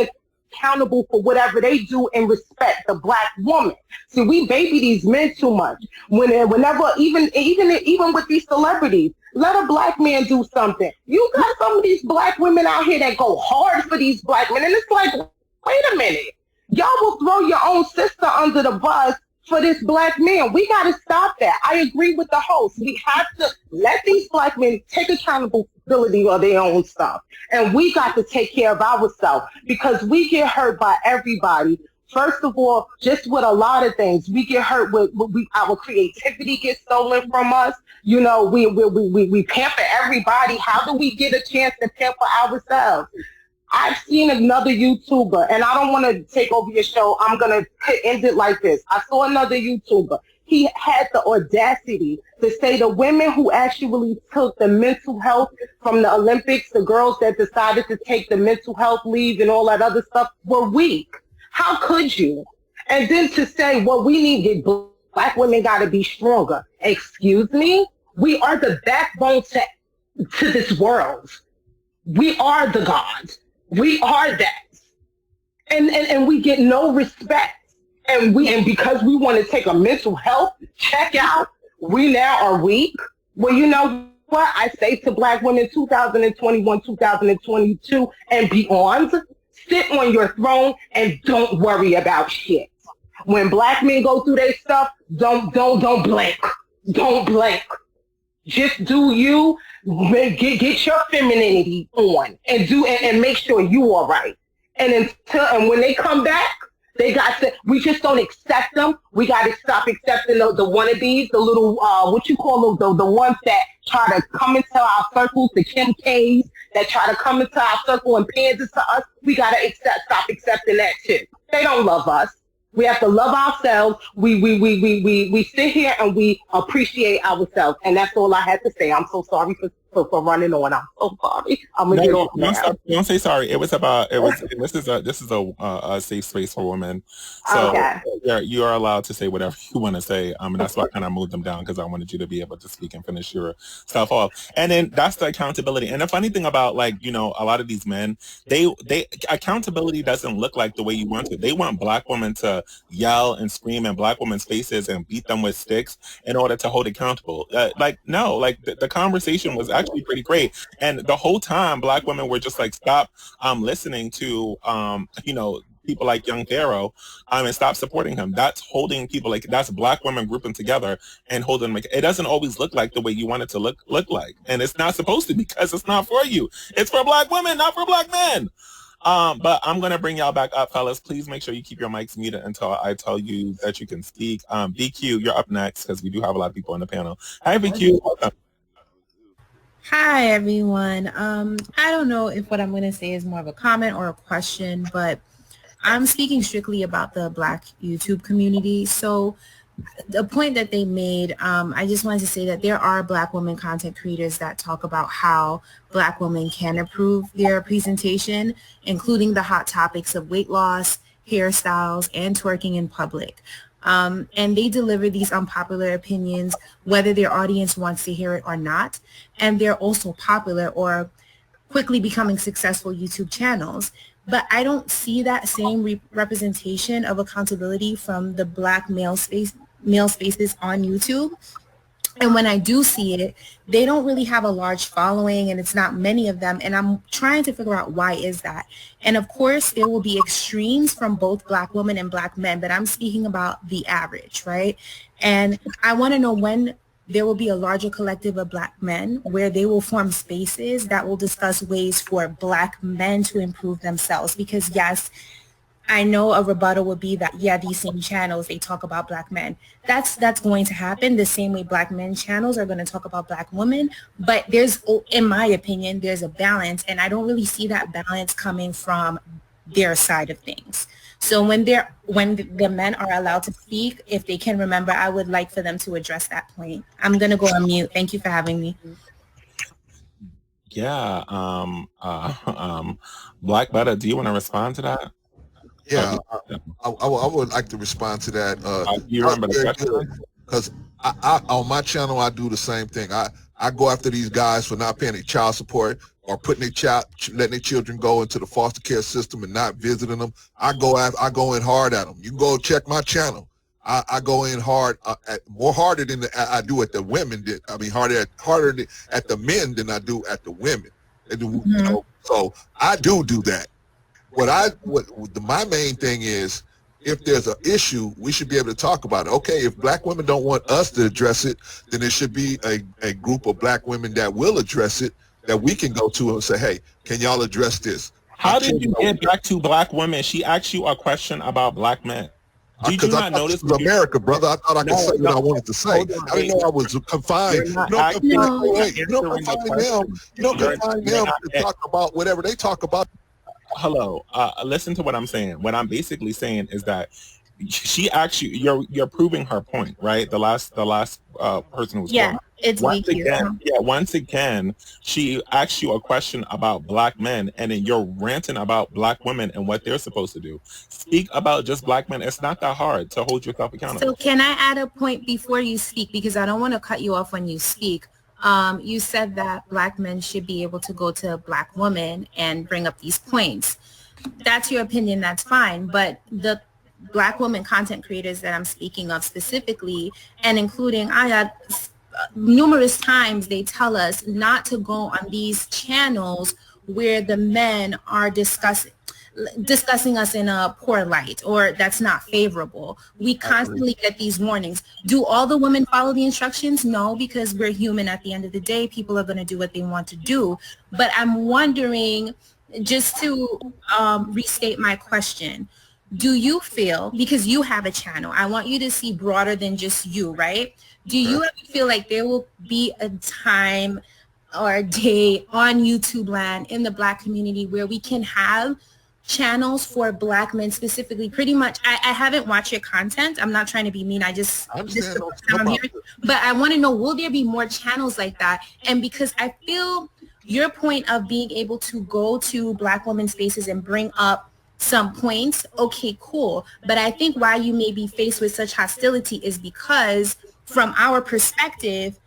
accountable for whatever they do and respect the black woman. See, we baby these men too much. Whenever, even with these celebrities, let a black man do something. You got some of these black women out here that go hard for these black men, and it's like, wait a minute, y'all will throw your own sister under the bus for this black man. We got to stop that. I agree with the host. We have to let these black men take accountability of their own stuff. And we got to take care of ourselves, because we get hurt by everybody. First of all, just with a lot of things, we get hurt with our creativity gets stolen from us. You know, we pamper everybody. How do we get a chance to pamper ourselves? I've seen another YouTuber, and I don't want to take over your show. I'm going to end it like this. I saw another YouTuber. He had the audacity to say the women who actually took the mental health from the Olympics, the girls that decided to take the mental health leave and all that other stuff, were weak. How could you? And then to say, well, we need black women got to be stronger. Excuse me? We are the backbone to this world. We are the gods. We are that. And we get no respect. And because we want to take a mental health check out, we now are weak. Well, you know what? I say to black women 2021, 2022 and beyond, sit on your throne and don't worry about shit. When black men go through their stuff, don't blink. Don't blink. Just do you. Get your femininity on and make sure you are right. And when they come back, we just don't accept them. We got to stop accepting the wannabes, the little, what you call them, the ones that try to come into our circles, the Kim K's that try to come into our circle and pander to us. We got to stop accepting that too. They don't love us. We have to love ourselves. We sit here and we appreciate ourselves. And that's all I had to say. I'm so sorry for running on. I'm so sorry. I'm gonna get off now. Don't say sorry. This is a safe space for women. So okay. You are allowed to say whatever you want to say. And that's why I kind of moved them down, because I wanted you to be able to speak and finish your stuff off. And then that's the accountability. And the funny thing about, like, you know, a lot of these men, they accountability doesn't look like the way you want it. They want black women to yell and scream in black women's faces and beat them with sticks in order to hold accountable. The conversation was actually pretty great, and the whole time black women were just like, stop listening to people like Young Pharoah and stop supporting him. That's holding people, like, that's black women grouping together and holding them. It doesn't always look like the way you want it to look like, and it's not supposed to, because it's not for you. It's for black women, not for black men. But I'm going to bring y'all back up, fellas. Please make sure you keep your mics muted until I tell you that you can speak. BQ, you're up next, because we do have a lot of people on the panel. Hi, BQ. Welcome. Hi, everyone. I don't know if what I'm going to say is more of a comment or a question, but I'm speaking strictly about the Black YouTube community. So the point that they made, I just wanted to say that there are Black women content creators that talk about how Black women can improve their presentation, including the hot topics of weight loss, hairstyles, and twerking in public. And they deliver these unpopular opinions, whether their audience wants to hear it or not. And they're also popular or quickly becoming successful YouTube channels. But I don't see that same representation of accountability from the Black male spaces on YouTube. And when I do see it, they don't really have a large following, and it's not many of them. And I'm trying to figure out why is that. And of course, there will be extremes from both Black women and Black men, but I'm speaking about the average, right? And I want to know when there will be a larger collective of Black men where they will form spaces that will discuss ways for Black men to improve themselves. Because yes, I know a rebuttal would be that, yeah, these same channels, they talk about Black men. That's going to happen the same way Black men channels are going to talk about Black women. But there's, in my opinion, there's a balance, and I don't really see that balance coming from their side of things. So when the men are allowed to speak, if they can remember, I would like for them to address that point. I'm going to go on mute. Thank you for having me. Yeah. Black Butter, do you want to respond to that? Yeah, I would like to respond to that. You remember the question? Because I on my channel, I do the same thing. I go after these guys for not paying their child support or putting letting their children go into the foster care system and not visiting them. I go in hard at them. You can go check my channel. I go in hard, more harder than I do at the women. I mean, harder at the men than I do at the women. You know, so I do that. My main thing is, if there's an issue, we should be able to talk about it. Okay, if Black women don't want us to address it, then there should be a group of Black women that will address it, that we can go to and say, hey, can y'all address this? How did you get back to Black women? She asked you a question about Black men. Did you not notice? This was America, brother. I thought I could say what I wanted to say. I didn't know I was confined. You don't confine them to talk about whatever they talk about. Hello, listen to what I'm saying. What I'm basically saying is that she actually, you're proving her point, right? The last person who's it's once again, she asked you a question about Black men, and then you're ranting about Black women and what they're supposed to do. Speak about just Black men. It's not that hard to hold yourself accountable. So can I add a point before you speak, because I don't want to cut you off when you speak. You said that Black men should be able to go to Black women and bring up these points. That's your opinion, that's fine. But the Black women content creators that I'm speaking of specifically, and including Ayat, numerous times they tell us not to go on these channels where the men are discussing us in a poor light, or that's not favorable. We constantly get these warnings. Do all the women follow the instructions? No, because we're human at the end of the day. People are going to do what they want to do. But I'm wondering, just to restate my question, do you feel, because you have a channel, I want you to see broader than just you, right? Do you ever feel like there will be a time or a day on YouTube land in the Black community where we can have channels for Black men specifically? Pretty much, I haven't watched your content. I'm not trying to be mean. I'm here. But I want to know, will there be more channels like that? And because I feel your point of being able to go to Black women's spaces and bring up some points, okay, cool. But I think why you may be faced with such hostility is because from our perspective,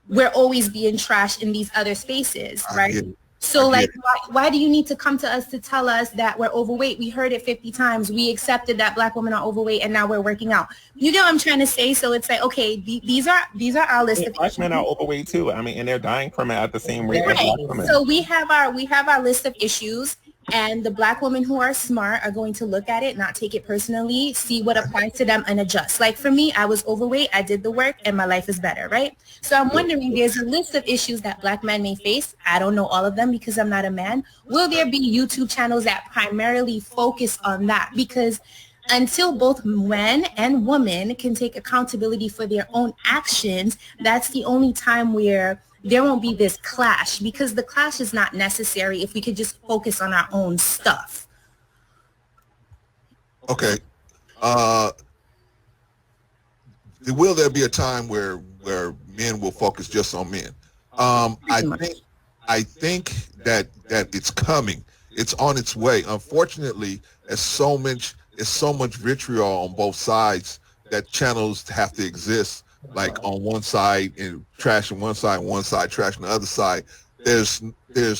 we're always being trashed in these other spaces, right? So like, why do you need to come to us to tell us that we're overweight? We heard it 50 times. We accepted that Black women are overweight, and now we're working out. You know what I'm trying to say? So it's like, okay, these are our list of Black men are overweight too. I mean, and they're dying from it at the same rate as Black women. So we have our list of issues. And the Black women who are smart are going to look at it, not take it personally, see what applies to them, and adjust. Like for me, I was overweight, I did the work, and my life is better, right? So I'm wondering, there's a list of issues that Black men may face. I don't know all of them because I'm not a man. Will there be YouTube channels that primarily focus on that? Because until both men and women can take accountability for their own actions, that's the only time where there won't be this clash, because the clash is not necessary if we could just focus on our own stuff. Okay. will there be a time where men will focus just on men? I think that it's coming. It's on its way. Unfortunately, there's so much vitriol on both sides that channels have to exist. Like on one side and trash on one side trash on the other side. There's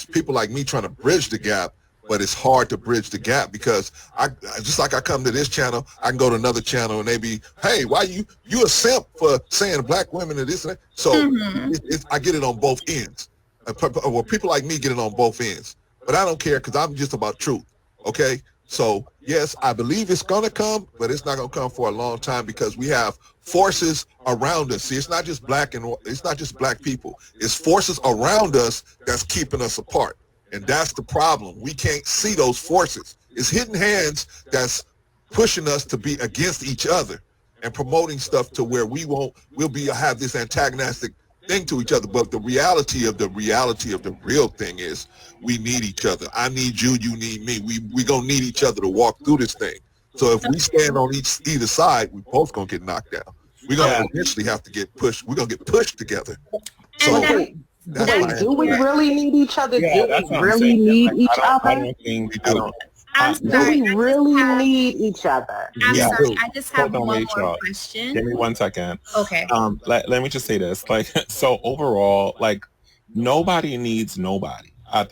people like me trying to bridge the gap, but it's hard to bridge the gap because I just like I come to this channel, I can go to another channel and they be, hey, why you a simp for saying black women and this and that? So I get it on both ends. Well, people like me get it on both ends, but I don't care because I'm just about truth. Okay, so yes, I believe it's gonna come, but it's not gonna come for a long time because we have forces around us. See, it's not just black people. It's forces around us that's keeping us apart. And that's the problem. We can't see those forces. It's hidden hands that's pushing us to be against each other and promoting stuff to where we'll have this antagonistic thing to each other. But the reality of the real thing is we need each other. I need you, you need me. We gonna need each other to walk through this thing. So if we stand on either side, we both gonna get knocked down. We're gonna eventually have to get pushed. We're gonna get pushed together. So do we really need each other? Do we really need each other? I'm sorry. Do we really need each other? I'm sorry. I just have one more question. Give me 1 second. Okay. Let me just say this. Like, so overall, like, nobody needs nobody.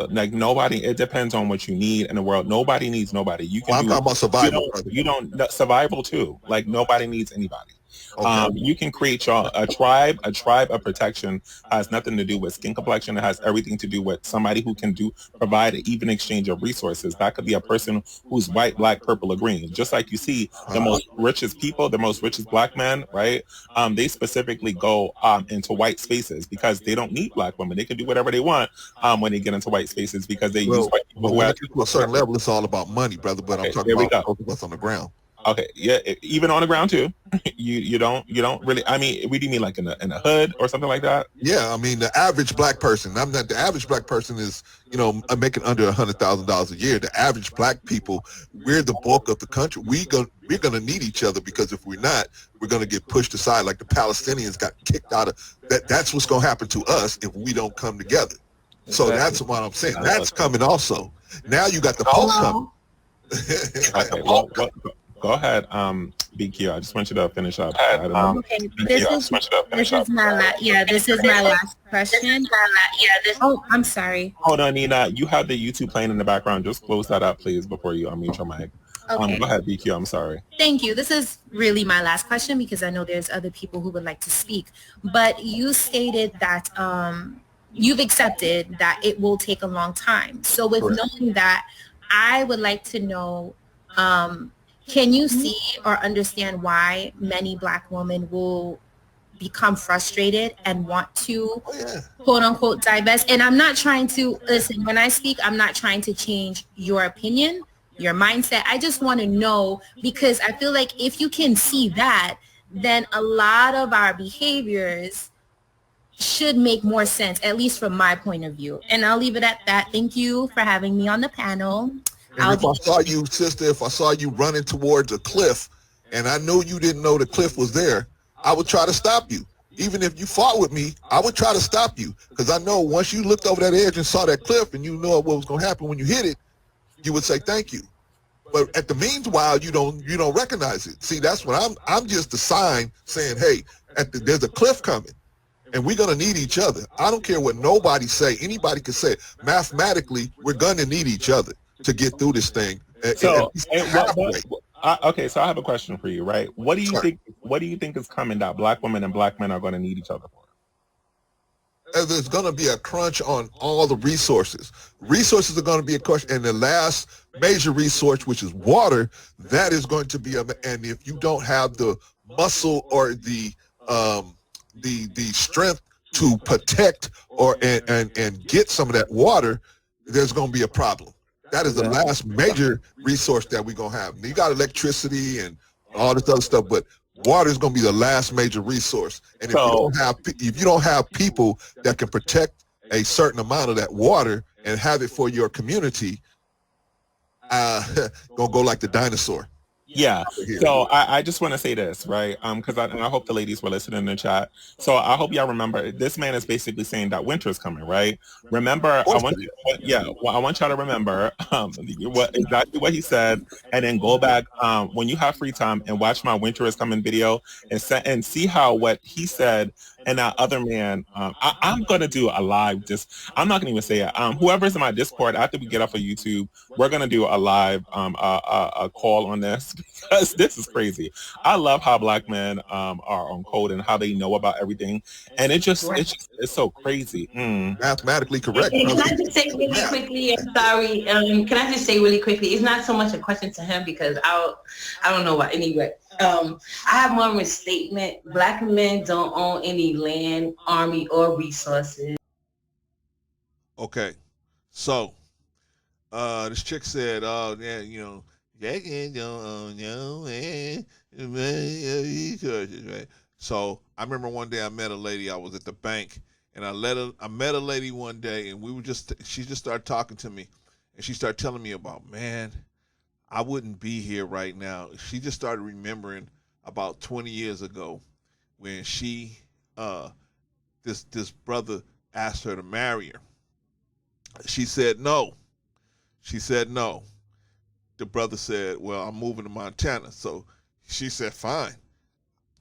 Like nobody. It depends on what you need in the world. Nobody needs nobody. You can. I'm talking about survival. You don't survival too. Like nobody needs anybody. Okay. You can create a tribe. A tribe of protection has nothing to do with skin complexion. It has everything to do with somebody who can provide an even exchange of resources. That could be a person who's white, black, purple, or green. Just like you see the most richest people, the most richest black men, right? They specifically go into white spaces because they don't need black women. They can do whatever they want when they get into white spaces because they use white people. When you get to a certain level, it's all about money, brother. But I'm talking about what's on the ground. Okay, yeah, even on the ground too. You don't really. I mean, what do you mean, like in a hood or something like that? Yeah, I mean the average black person. I'm not the average black person is making under $100,000 a year. The average black people, we're the bulk of the country. We're gonna need each other because if we're not, we're gonna get pushed aside. Like the Palestinians got kicked out of that. That's what's gonna happen to us if we don't come together. So that's what I'm saying. That's coming also. Now you got the Pope coming. Okay, well, go ahead, BQ. I just want you to finish up. Okay, this is my last question. Oh, I'm sorry. Hold on, Nina. You have the YouTube playing in the background. Just close that up, please, before you unmute your mic. Okay. Go ahead, BQ. I'm sorry. Thank you. This is really my last question because I know there's other people who would like to speak. But you stated that you've accepted that it will take a long time. So with knowing that, I would like to know, can you see or understand why many black women will become frustrated and want to quote unquote divest? And I'm not trying to listen, when I speak, I'm not trying to change your opinion, your mindset. I just want to know, because I feel like if you can see that, then a lot of our behaviors should make more sense, at least from my point of view. And I'll leave it at that. Thank you for having me on the panel. And if I saw you, sister, if I saw you running towards a cliff and I knew you didn't know the cliff was there, I would try to stop you. Even if you fought with me, I would try to stop you because I know once you looked over that edge and saw that cliff and you know what was going to happen when you hit it, you would say thank you. But at the meanwhile, you don't recognize it. See, that's what I'm just a sign saying, hey, there's a cliff coming. And we're going to need each other. I don't care what nobody say. Anybody can say it. Mathematically, we're going to need each other to get through this thing. Okay, so I have a question for you, right? What do you think? What do you think is coming that black women and black men are going to need each other for? There's going to be a crunch on all the resources. Resources are going to be a question, and the last major resource, which is water, that is going to be and if you don't have the muscle or the strength to protect and get some of that water, there's going to be a problem. That is the last major resource that we're going to have. You got electricity and all this other stuff, but water is going to be the last major resource. And if you don't have people that can protect a certain amount of that water and have it for your community, gonna go like the dinosaur. Yeah. So I just want to say this, right? Because and I hope the ladies were listening in the chat. So I hope y'all remember this man is basically saying that winter is coming, right? Remember, I want I want y'all to remember exactly what he said, and then go back when you have free time and watch my winter is coming video and see how what he said and that other man. I'm gonna do a live. I'm not gonna even say it. Whoever's in my Discord after we get off of YouTube, we're gonna do a live a call on this because this is crazy. I love how black men are on code and how they know about everything, and it's so crazy. Mathematically correct. And can I just say really quickly? I'm sorry. Can I just say really quickly? It's not so much a question to him because I don't know why. Anyway, I have more of a statement. Black men don't own any land, army, or resources. Okay, so this chick said, "Oh yeah, you know, Jack don't own no land, resources, right?" So I remember one day I met a lady. I was at the bank, and I met a lady one day, and she just started talking to me, and she started telling me about, man, I wouldn't be here right now. She just started remembering about 20 years ago when she this brother asked her to marry her. She said no. She said no. The brother said, well, I'm moving to Montana. So she said, fine.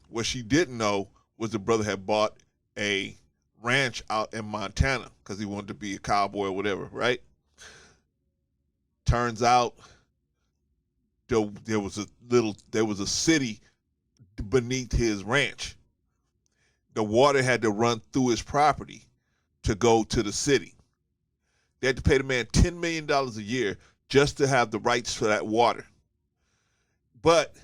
What she didn't know was the brother had bought a ranch out in Montana because he wanted to be a cowboy or whatever, right? Turns out there was a city beneath his ranch. The water had to run through his property to go to the city. They had to pay the man $10 million a year just to have the rights for that water. But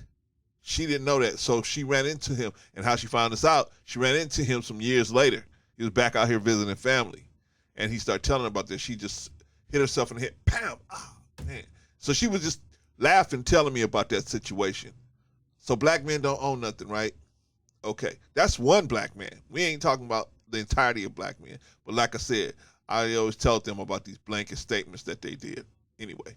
she didn't know that, so she ran into him. And how she found this out, she ran into him some years later. He was back out here visiting family. And he started telling her about this. She just hit herself in the head. Bam! Oh, man. So she was just laughing, telling me about that situation. So black men don't own nothing, right? Okay. That's one black man. We ain't talking about the entirety of black men. But like I said, I always tell them about these blanket statements that they did. Anyway.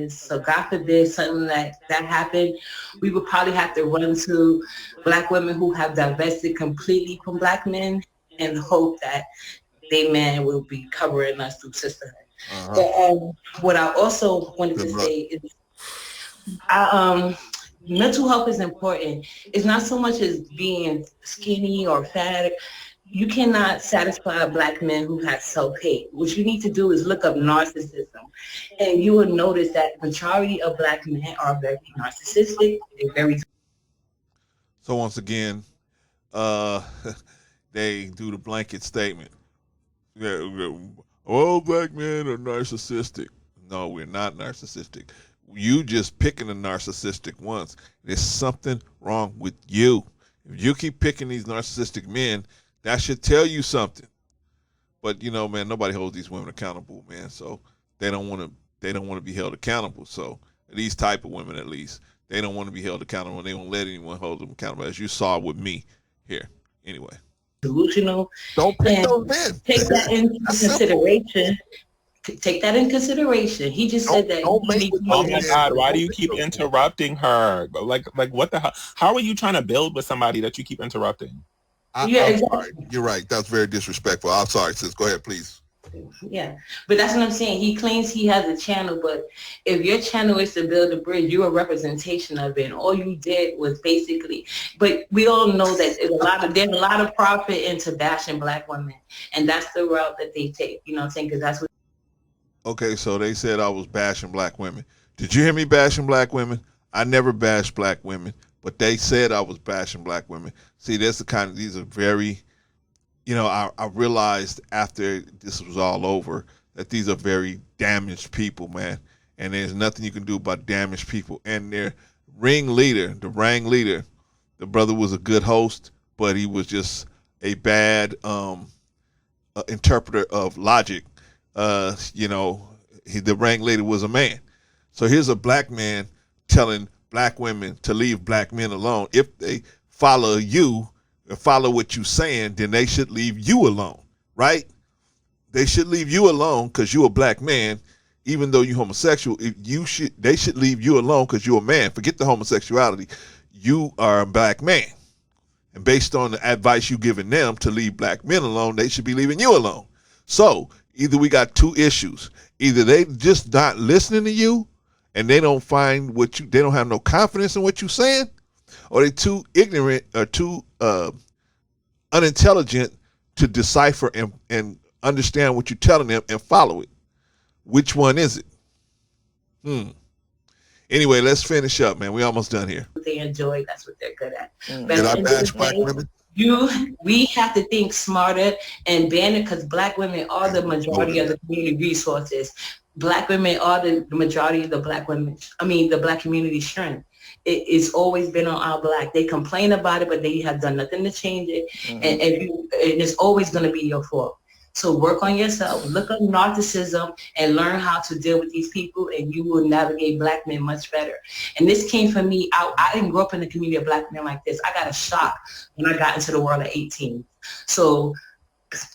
So God forbid something like that happened, we would probably have to run to black women who have divested completely from black men and hope that they men will be covering us through sisterhood. But what I also wanted to say is mental health is important. It's not so much as being skinny or fat. You cannot satisfy a black man who has self-hate. What you need to do is look up narcissism. And you will notice that the majority of black men are very narcissistic. They're very... So once again, they do the blanket statement. All black men are narcissistic. No, we're not narcissistic. You just picking the narcissistic ones. There's something wrong with you. If you keep picking these narcissistic men, that should tell you something. But you know, man, nobody holds these women accountable, man. So they don't want to be held accountable. So these type of women, at least, they don't want to be held accountable. They won't let anyone hold them accountable, as you saw with me here. Anyway. Delusional. Don't pick those men. Take that into consideration. Take that in consideration. He just said that. Oh my God! Why do you keep interrupting her? Like what the hell? How are you trying to build with somebody that you keep interrupting? I'm sorry. You're right. That's very disrespectful. I'm sorry, sis. Go ahead, please. Yeah, but that's what I'm saying. He claims he has a channel, but if your channel is to build a bridge, you're a representation of it. And all you did was basically, but we all know that there's a lot of profit into bashing black women, and that's the route that they take. You know what I'm saying? Because that's what. Okay, so they said I was bashing black women. Did you hear me bashing black women? I never bashed black women, but they said I was bashing black women. See, that's the kind of, these are very, you know, I realized after this was all over that these are very damaged people, man. And there's nothing you can do about damaged people. And their ringleader, the brother was a good host, but he was just a bad interpreter of logic. You know, the ringleader was a man. So here's a black man telling black women to leave black men alone. If they follow you and follow what you're saying, then they should leave you alone, right? They should leave you alone because you're a black man, even though you're homosexual, they should leave you alone because you're a man. Forget the homosexuality. You are a black man. And based on the advice you've given them to leave black men alone, they should be leaving you alone. So either we got two issues. Either they just not listening to you and they don't find they don't have no confidence in what you're saying, or they too ignorant or too unintelligent to decipher and understand what you're telling them and follow it. Which one is it? Anyway, let's finish up, man. We almost done here. They enjoy, that's what they're good at. Did I bash black women? We have to think smarter and ban it, because black women are the majority of the community resources. Black women are the majority of the black community strength. It's always been on our black. They complain about it, but they have done nothing to change it. And it's always going to be your fault. So work on yourself, look up narcissism, and learn how to deal with these people, and you will navigate black men much better. And this came from me. I didn't grow up in the community of black men like this. I got a shock when I got into the world at 18. So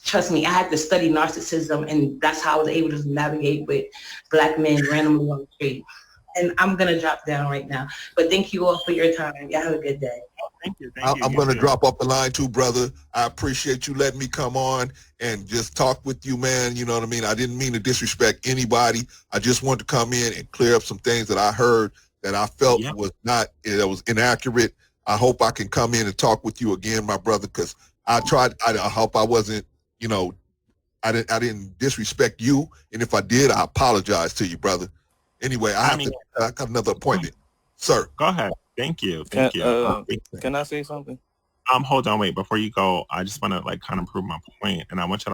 trust me, I had to study narcissism, and that's how I was able to navigate with black men randomly on the street. And I'm going to drop down right now. But thank you all for your time. Y'all have a good day. Thank you. I'm going to drop off the line too, brother. I appreciate you letting me come on and just talk with you, man. You know what I mean? I didn't mean to disrespect anybody. I just wanted to come in and clear up some things that I heard that I felt that was inaccurate. I hope I can come in and talk with you again, my brother, because I hope I wasn't, I didn't disrespect you. And if I did, I apologize to you, brother. Anyway, I got another appointment. Sir. Go ahead. Thank you. Thank you. Can I say something? Hold on, wait. Before you go, I just want to kind of prove my point, and I want you to